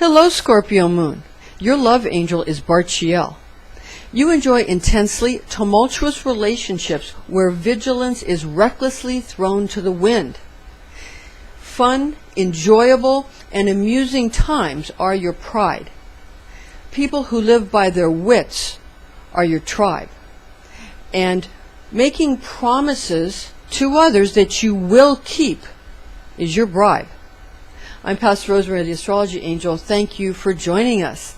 Hello, Scorpio Moon. Your love angel is Barchiel. You enjoy intensely tumultuous relationships where vigilance is recklessly thrown to the wind. Fun, enjoyable, and amusing times are your pride. People who live by their wits are your tribe. And making promises to others that you will keep is your bribe. I'm Pastor Rosemary, the Astrology Angel. Thank you for joining us.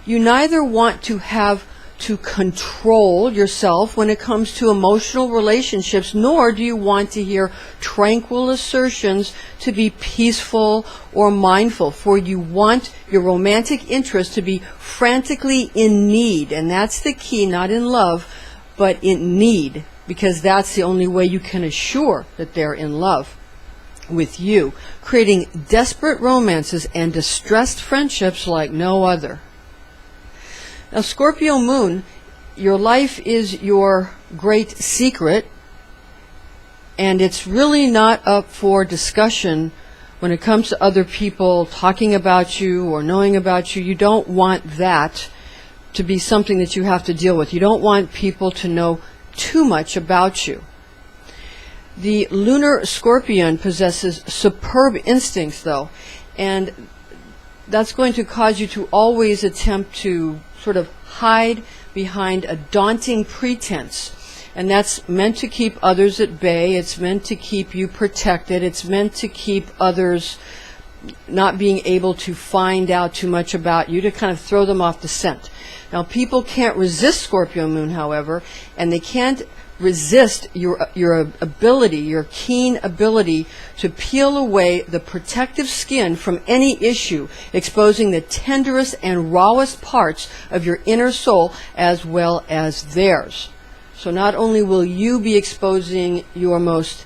You neither want to have to control yourself when it comes to emotional relationships, nor do you want to hear tranquil assertions to be peaceful or mindful, for you want your romantic interest to be frantically in need, and that's the key, not in love, but in need, because that's the only way you can assure that they're in love with you, creating desperate romances and distressed friendships like no other. Now, Scorpio Moon, your life is your great secret, and it's really not up for discussion when it comes to other people talking about you or knowing about you. You don't want that to be something that you have to deal with. You don't want people to know too much about you. The lunar scorpion possesses superb instincts, though, and that's going to cause you to always attempt to sort of hide behind a daunting pretense. And that's meant to keep others at bay. It's meant to keep you protected. It's meant to keep others not being able to find out too much about you, to kind of throw them off the scent. Now, people can't resist Scorpio Moon, however, and they can't resist your ability, your keen ability to peel away the protective skin from any issue, exposing the tenderest and rawest parts of your inner soul as well as theirs. So not only will you be exposing your most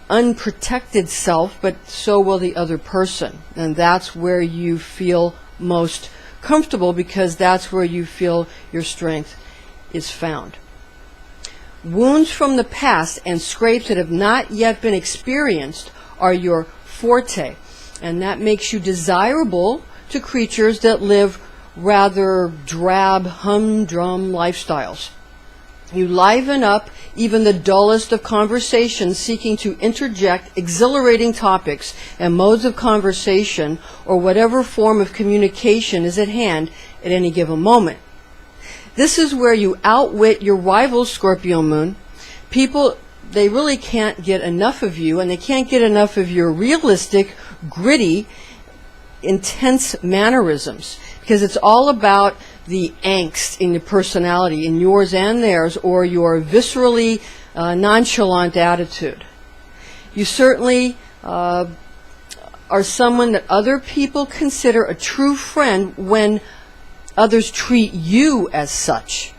unprotected self, but so will the other person. And that's where you feel most comfortable, because that's where you feel your strength is found. Wounds from the past and scrapes that have not yet been experienced are your forte, and that makes you desirable to creatures that live rather drab, humdrum lifestyles. You liven up even the dullest of conversations, seeking to interject exhilarating topics and modes of conversation or whatever form of communication is at hand at any given moment. This is where you outwit your rivals, Scorpio Moon. People, they really can't get enough of you, and they can't get enough of your realistic, gritty, intense mannerisms, because it's all about the angst in your personality, in yours and theirs, or your viscerally nonchalant attitude. You certainly are someone that other people consider a true friend when others treat you as such.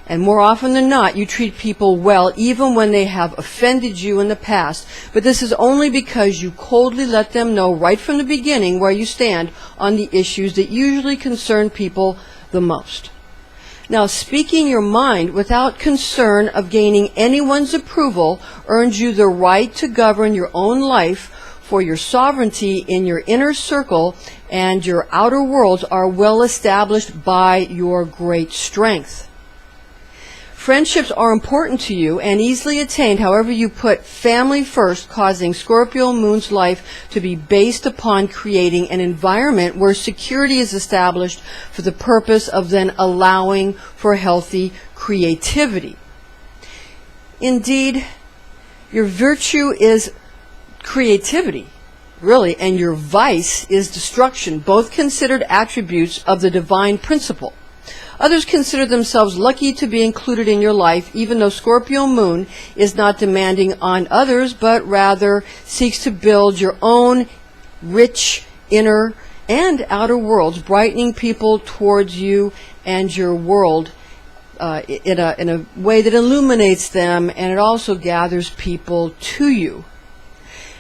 And more often than not, you treat people well even when they have offended you in the past. But this is only because you coldly let them know right from the beginning where you stand on the issues that usually concern people the most. Now, speaking your mind without concern of gaining anyone's approval earns you the right to govern your own life, for your sovereignty in your inner circle and your outer worlds are well established by your great strength. Friendships are important to you and easily attained, however you put family first, causing Scorpio Moon's life to be based upon creating an environment where security is established for the purpose of then allowing for healthy creativity. Indeed, your virtue is creativity, really, and your vice is destruction, both considered attributes of the divine principle. Others consider themselves lucky to be included in your life, even though Scorpio Moon is not demanding on others, but rather seeks to build your own rich inner and outer worlds, brightening people towards you and your world in a way that illuminates them, and it also gathers people to you.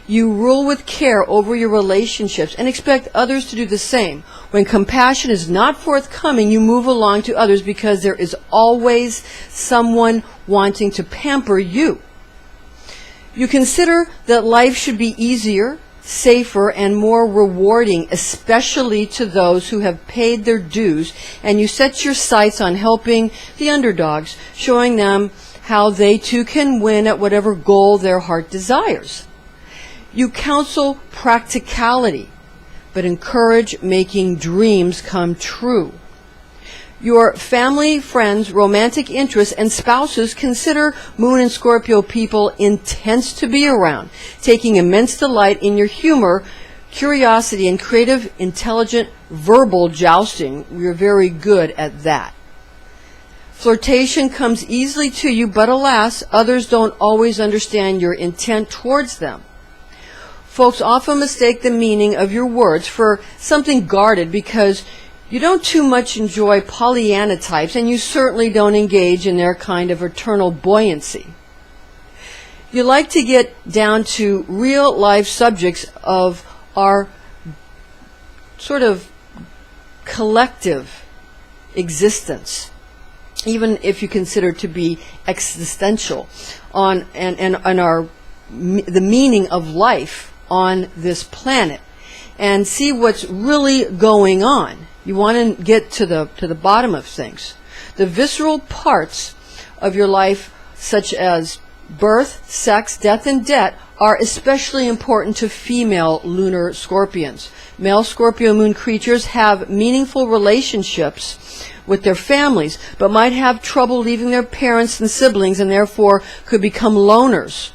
You rule with care over your relationships and expect others to do the same. When compassion is not forthcoming, you move along to others because there is always someone wanting to pamper you. You consider that life should be easier safer, and more rewarding, especially to those who have paid their dues, and you set your sights on helping the underdogs, showing them how they too can win at whatever goal their heart desires. You counsel practicality, but encourage making dreams come true. Your family, friends, romantic interests, and spouses consider Moon and Scorpio people intense to be around, taking immense delight in your humor, curiosity, and creative, intelligent, verbal jousting. You're very good at that. Flirtation comes easily to you, but alas, others don't always understand your intent towards them. Folks often mistake the meaning of your words for something guarded because you don't too much enjoy Pollyanna types, and you certainly don't engage in their kind of eternal buoyancy. You like to get down to real life subjects of our sort of collective existence, even if you consider it to be existential, the meaning of life on this planet, and see what's really going on. You want to get to the bottom of things. The visceral parts of your life, such as birth, sex, death, and debt, are especially important to female lunar scorpions. Male Scorpio moon creatures have meaningful relationships with their families, but might have trouble leaving their parents and siblings, and therefore could become loners.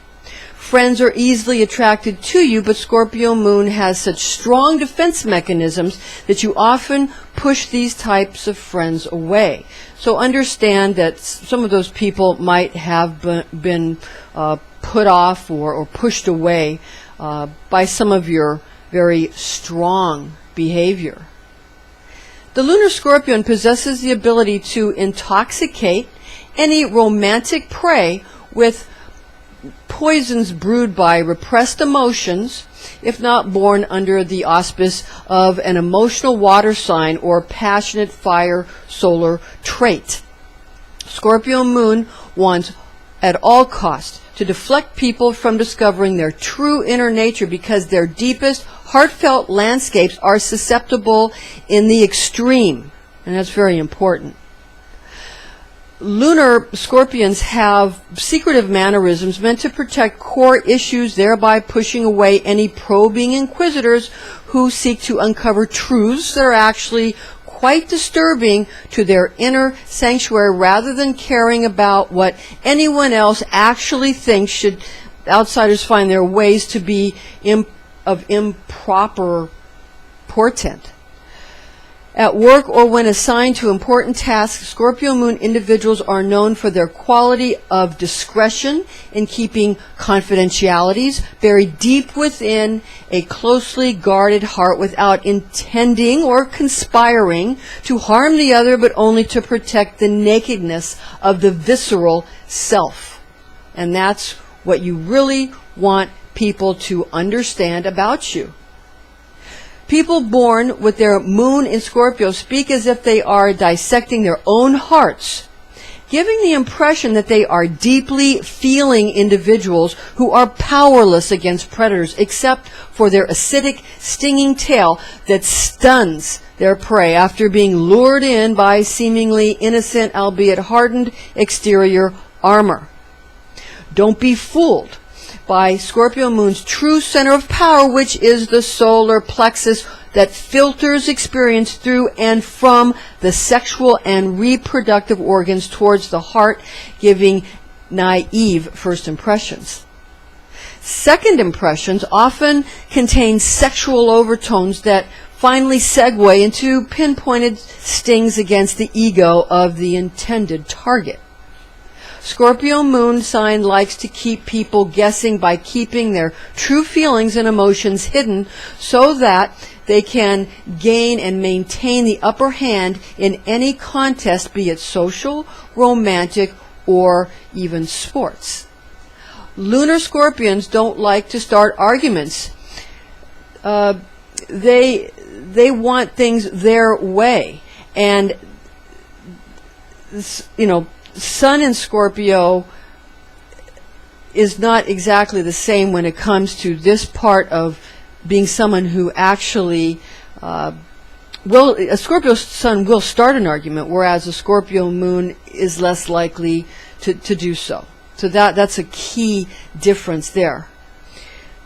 Friends are easily attracted to you, but Scorpio moon has such strong defense mechanisms that you often push these types of friends away. So understand that some of those people might have been put off or pushed away by some of your very strong behavior. The lunar scorpion possesses the ability to intoxicate any romantic prey with poisons brewed by repressed emotions, if not born under the auspice of an emotional water sign or passionate fire solar trait. Scorpio moon wants at all costs to deflect people from discovering their true inner nature, because their deepest heartfelt landscapes are susceptible in the extreme, and that's very important. Lunar scorpions have secretive mannerisms meant to protect core issues, thereby pushing away any probing inquisitors who seek to uncover truths that are actually quite disturbing to their inner sanctuary, rather than caring about what anyone else actually thinks. Should outsiders find their ways to be of improper portent. At work or when assigned to important tasks, Scorpio moon individuals are known for their quality of discretion in keeping confidentialities buried deep within a closely guarded heart, without intending or conspiring to harm the other, but only to protect the nakedness of the visceral self. And that's what you really want people to understand about you. People born with their moon in Scorpio speak as if they are dissecting their own hearts, giving the impression that they are deeply feeling individuals who are powerless against predators, except for their acidic, stinging tail that stuns their prey after being lured in by seemingly innocent, albeit hardened, exterior armor. Don't be fooled by Scorpio moon's true center of power, which is the solar plexus that filters experience through and from the sexual and reproductive organs towards the heart, giving naive first impressions. Second impressions often contain sexual overtones that finally segue into pinpointed stings against the ego of the intended target. Scorpio moon sign likes to keep people guessing by keeping their true feelings and emotions hidden, so that they can gain and maintain the upper hand in any contest, be it social, romantic, or even sports. Lunar scorpions don't like to start arguments. They want things their way, and Sun in Scorpio is not exactly the same when it comes to this part of being someone who actually a Scorpio sun will start an argument, whereas a Scorpio moon is less likely to do so. So that's a key difference there.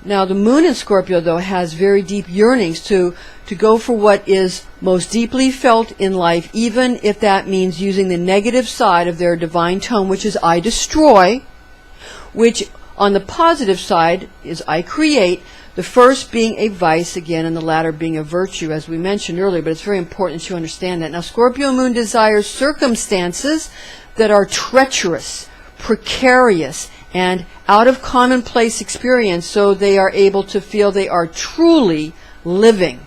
Now, the moon in Scorpio, though, has very deep yearnings to go for what is most deeply felt in life, even if that means using the negative side of their divine tone, which is I destroy, which on the positive side is I create, the first being a vice, again, and the latter being a virtue, as we mentioned earlier, but it's very important that you understand that. Now, Scorpio moon desires circumstances that are treacherous, precarious, and out of commonplace experience, so they are able to feel they are truly living.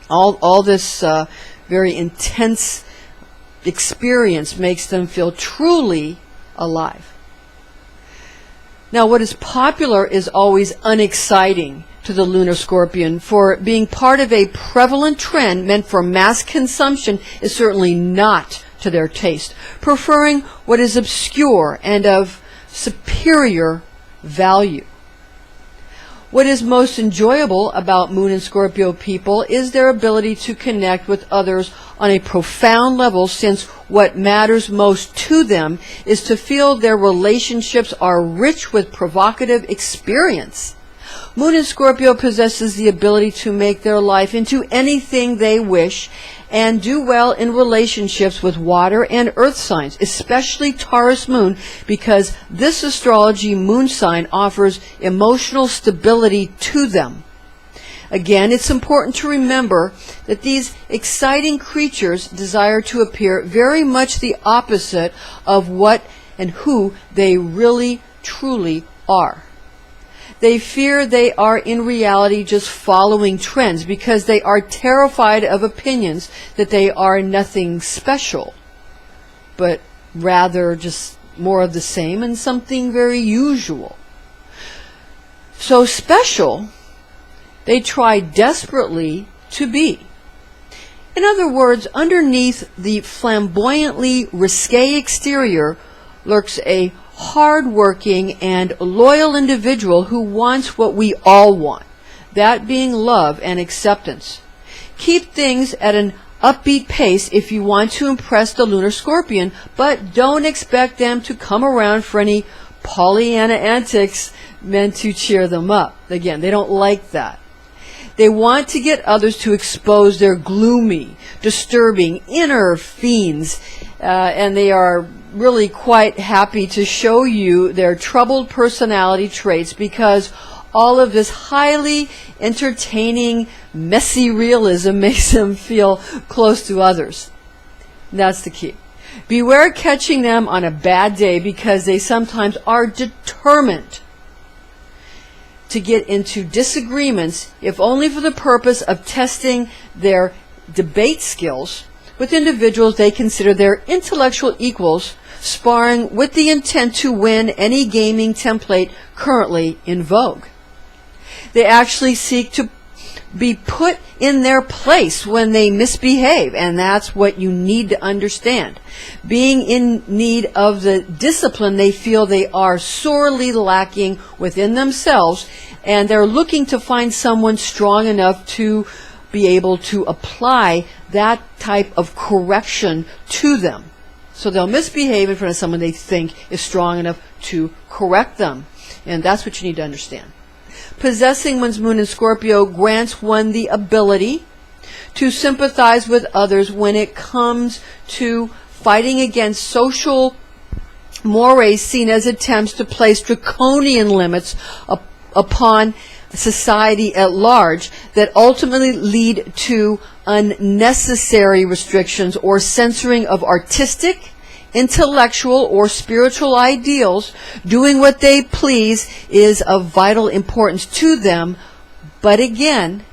All this very intense experience makes them feel truly alive. Now, what is popular is always unexciting to the lunar scorpion, for being part of a prevalent trend meant for mass consumption is certainly not to their taste, preferring what is obscure and of superior value. What is most enjoyable about Moon and Scorpio people is their ability to connect with others on a profound level, since what matters most to them is to feel their relationships are rich with provocative experience. Moon in Scorpio possesses the ability to make their life into anything they wish and do well in relationships with water and earth signs, especially Taurus moon, because this astrology moon sign offers emotional stability to them. Again, it's important to remember that these exciting creatures desire to appear very much the opposite of what and who they really, truly are. They fear they are in reality just following trends because they are terrified of opinions that they are nothing special, but rather just more of the same and something very usual. So special, they try desperately to be. In other words, underneath the flamboyantly risque exterior lurks a hard-working and loyal individual who wants what we all want, that being love and acceptance. Keep things at an upbeat pace if you want to impress the lunar scorpion, but don't expect them to come around for any Pollyanna antics meant to cheer them up. Again, they don't like that. They want to get others to expose their gloomy, disturbing inner fiends, and they are really quite happy to show you their troubled personality traits, because all of this highly entertaining, messy realism makes them feel close to others. That's the key. Beware catching them on a bad day, because they sometimes are determined to get into disagreements, if only for the purpose of testing their debate skills with individuals they consider their intellectual equals, sparring with the intent to win any gaming template currently in vogue. They actually seek to be put in their place when they misbehave, and that's what you need to understand. Being in need of the discipline they feel they are sorely lacking within themselves, and they're looking to find someone strong enough to be able to apply that type of correction to them. So they'll misbehave in front of someone they think is strong enough to correct them. And that's what you need to understand. Possessing one's moon in Scorpio grants one the ability to sympathize with others when it comes to fighting against social mores seen as attempts to place draconian limits upon society at large that ultimately lead to unnecessary restrictions or censoring of artistic, intellectual, or spiritual ideals. Doing what they please is of vital importance to them, but again,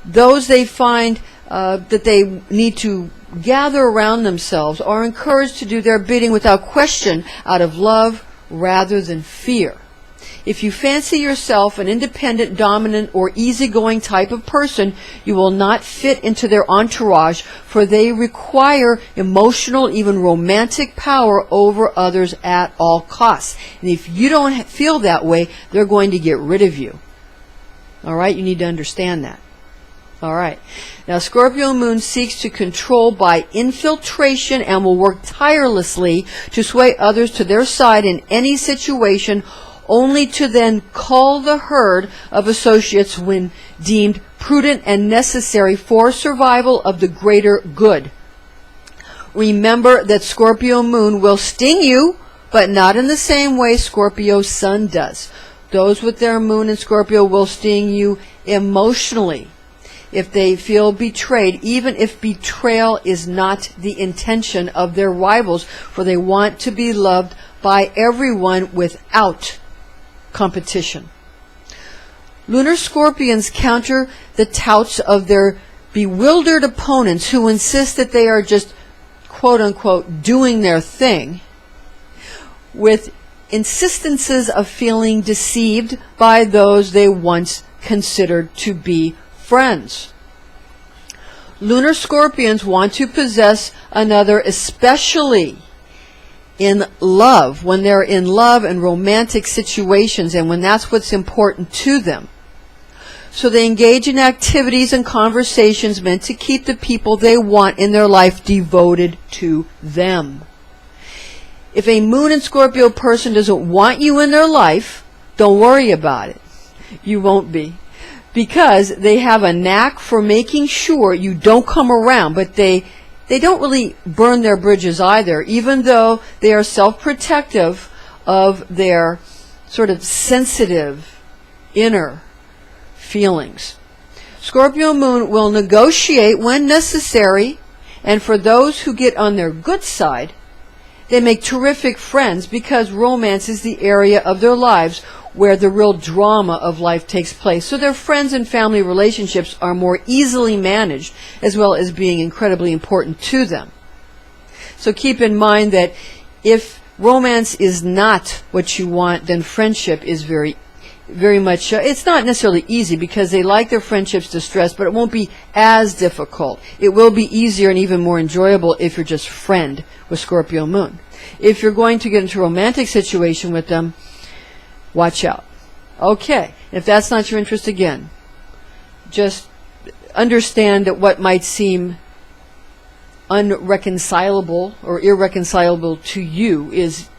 those they find that they need to gather around themselves are encouraged to do their bidding without question, out of love rather than fear. If you fancy yourself an independent, dominant, or easygoing type of person, you will not fit into their entourage, for they require emotional, even romantic power over others at all costs. And if you don't feel that way, they're going to get rid of you. All right, you need to understand that. All right. Now, Scorpio moon seeks to control by infiltration and will work tirelessly to sway others to their side in any situation, only to then cull the herd of associates when deemed prudent and necessary for survival of the greater good. Remember that Scorpio moon will sting you, but not in the same way Scorpio sun does. Those with their moon in Scorpio will sting you emotionally if they feel betrayed, even if betrayal is not the intention of their rivals, for they want to be loved by everyone without competition. Lunar Scorpions counter the touts of their bewildered opponents who insist that they are just, quote-unquote, doing their thing, with insistences of feeling deceived by those they once considered to be friends. Lunar Scorpions want to possess another, especially in love, when they're in love and romantic situations, and when that's what's important to them. So they engage in activities and conversations meant to keep the people they want in their life devoted to them. If a moon in Scorpio person doesn't want you in their life, don't worry about it. You won't be. Because they have a knack for making sure you don't come around, but they don't really burn their bridges either, even though they are self-protective of their sort of sensitive inner feelings. Scorpio moon will negotiate when necessary, and for those who get on their good side, they make terrific friends because romance is the area of their lives where the real drama of life takes place. So their friends and family relationships are more easily managed, as well as being incredibly important to them. So keep in mind that if romance is not what you want, then friendship is very much, it's not necessarily easy because they like their friendships distressed, but it won't be as difficult. It will be easier and even more enjoyable if you're just friend with Scorpio moon. If you're going to get into a romantic situation with them, watch out. Okay, if that's not your interest, again, just understand that what might seem unreconcilable or irreconcilable to you is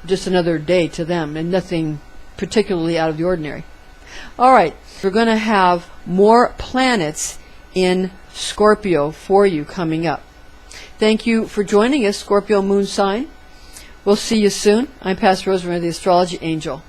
just another day to them and nothing particularly out of the ordinary. All right, we're going to have more planets in Scorpio for you coming up. Thank you for joining us, Scorpio moon sign. We'll see you soon. I'm Pastor Rosemary, the Astrology Angel.